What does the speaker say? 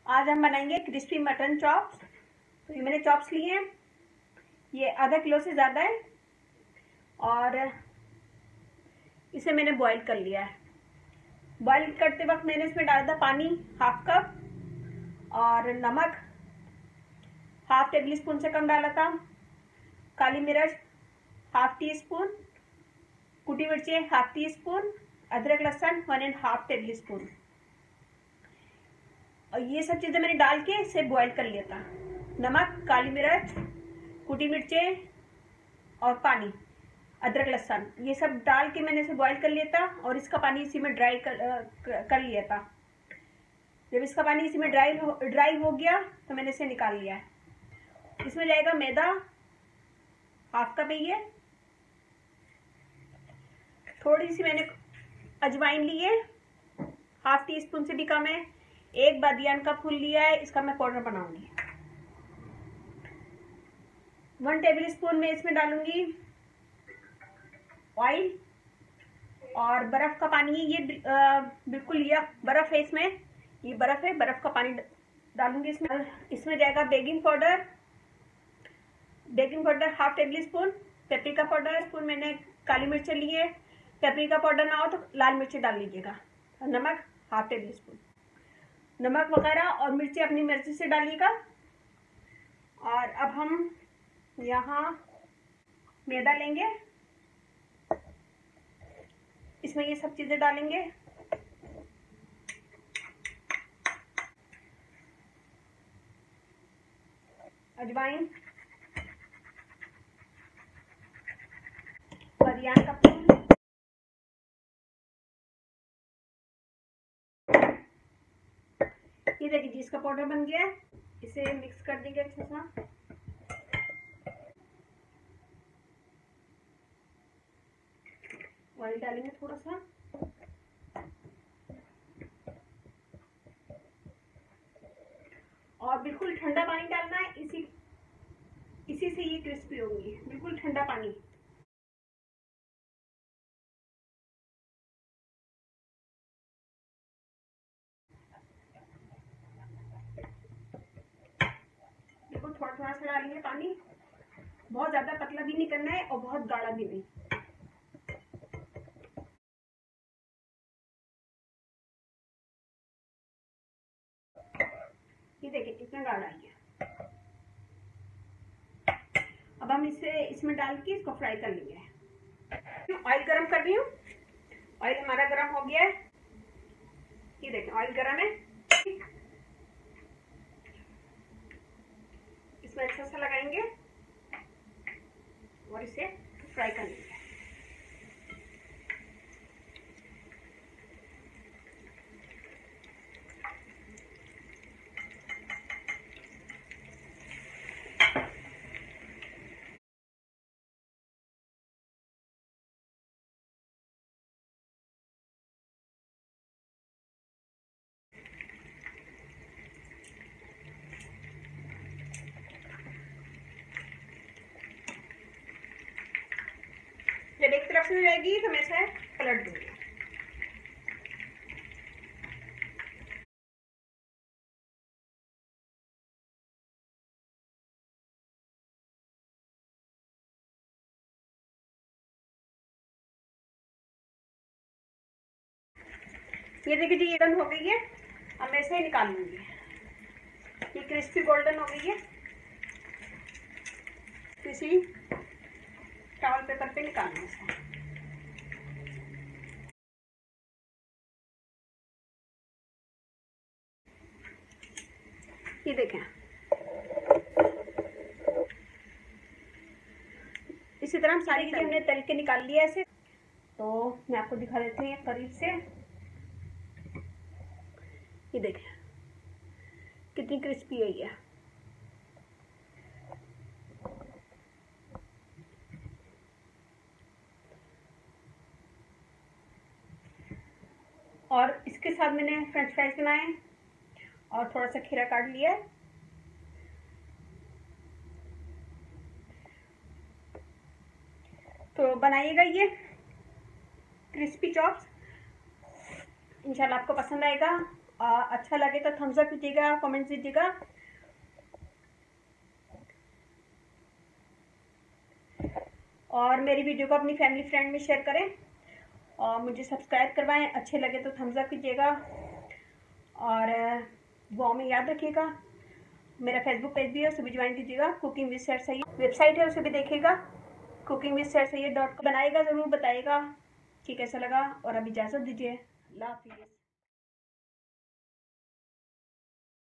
आज हम बनाएंगे क्रिस्पी मटन चॉप्स। तो ये मैंने चॉप्स लिए हैं, ये आधा किलो से ज़्यादा है और इसे मैंने बॉईल कर लिया है। बॉईल करते वक्त मैंने इसमें डाला था पानी हाफ कप और नमक हाफ टेबल स्पून से कम डाला था, काली मिर्च हाफ टी स्पून, कुटी मिर्चें हाफ टी स्पून, अदरक लहसुन 1.5 टेबल स्पून। और ये सब चीज़ें मैंने डाल के इसे बॉईल कर लिया था। नमक, काली मिर्च, कुटी मिर्चें और पानी, अदरक लहसुन, ये सब डाल के मैंने इसे बॉईल कर लिया था और इसका पानी इसी में ड्राई कर लिया था। जब इसका पानी इसी में ड्राई हो गया तो मैंने इसे निकाल लिया है। इसमें जाएगा मैदा हाफ कप है, ये थोड़ी सी मैंने अजवाइन ली है, हाफ टी स्पून से भी कम है। एक बादियान का फूल लिया है, इसका मैं पाउडर बनाऊंगी। 1 टेबल स्पून में इसमें डालूंगी ऑयल और बर्फ का पानी है। ये बिल्कुल ये बर्फ है, इसमें ये बर्फ है, बर्फ का पानी डालूंगी इसमें। इसमें जाएगा baking powder half table spoon, paprika powder spoon, मैंने काली मिर्च ली है। पेपरिका पाउडर ना हो तो लाल मिर्ची डाल लीजिएगा। और नमक हाफ टेबल स्पून। नमक वगैरह और मिर्ची अपनी मर्जी से डालिएगा। और अब हम यहाँ मैदा लेंगे, इसमें ये सब चीजें डालेंगे। अजवाइन, बादियान का फूल, ये देखिए जी इसका पाउडर बन गया है। इसे मिक्स कर देंगे अच्छे से। ऑयल डालेंगे थोड़ा सा और बिल्कुल ठंडा पानी डालना है। इसी से ये क्रिस्पी होंगी, बिल्कुल ठंडा पानी। बिल्कुल थोड़ा थोड़ा सा डालेंगे पानी, बहुत ज्यादा पतला भी नहीं करना है और बहुत गाढ़ा भी नहीं। ये देखिए कितना गाढ़ा है। अब हम इसे इसमें डाल के इसको फ्राई कर लेंगे। ऑयल गरम कर रही हूँ, ऑयल हमारा गरम हो गया है। ये देखिए ऑयल गरम है, इसमें अच्छा सा लगाएंगे और इसे फ्राई कर लेंगे। जब एक तरफ से हो जाएगी तो मैं इसे पलट दूंगी। ये देखिए जी ये डन हो गई है। अब मैं इसे निकाल लूंगी। ये क्रिस्पी गोल्डन हो गई है। किसी टॉवल पेपर पे निकालना है। ये देखें, इसी तरह हम सारी चीजें हमने तल के निकाल लिया ऐसे। तो मैं आपको दिखा देती हूँ करीब से। ये देखें कितनी क्रिस्पी है ये। और इसके साथ मैंने फ्रेंच फ्राइज बनाए और थोड़ा सा खीरा काट लिया है। तो बनाइएगा ये क्रिस्पी चॉप्स, इंशाल्लाह आपको पसंद आएगा। अच्छा लगे तो थम्स अप कीजिएगा, कमेंट्स दीजिएगा। और मेरी वीडियो को अपनी फैमिली फ्रेंड में शेयर करें और मुझे सब्सक्राइब करवाएं। अच्छे लगे तो थम्स अप कीजिएगा और दुआ में याद रखिएगा। मेरा फेसबुक पेज भी है, उसे भी ज्वाइन कीजिएगा। Cooking with Syed Syed website है, उसे भी देखिएगा। cookingwithsaidsayed.com बनाएगा, ज़रूर बताइएगा कि कैसा लगा। और अब इजाज़त दीजिए, अल्लाह हाफिज़।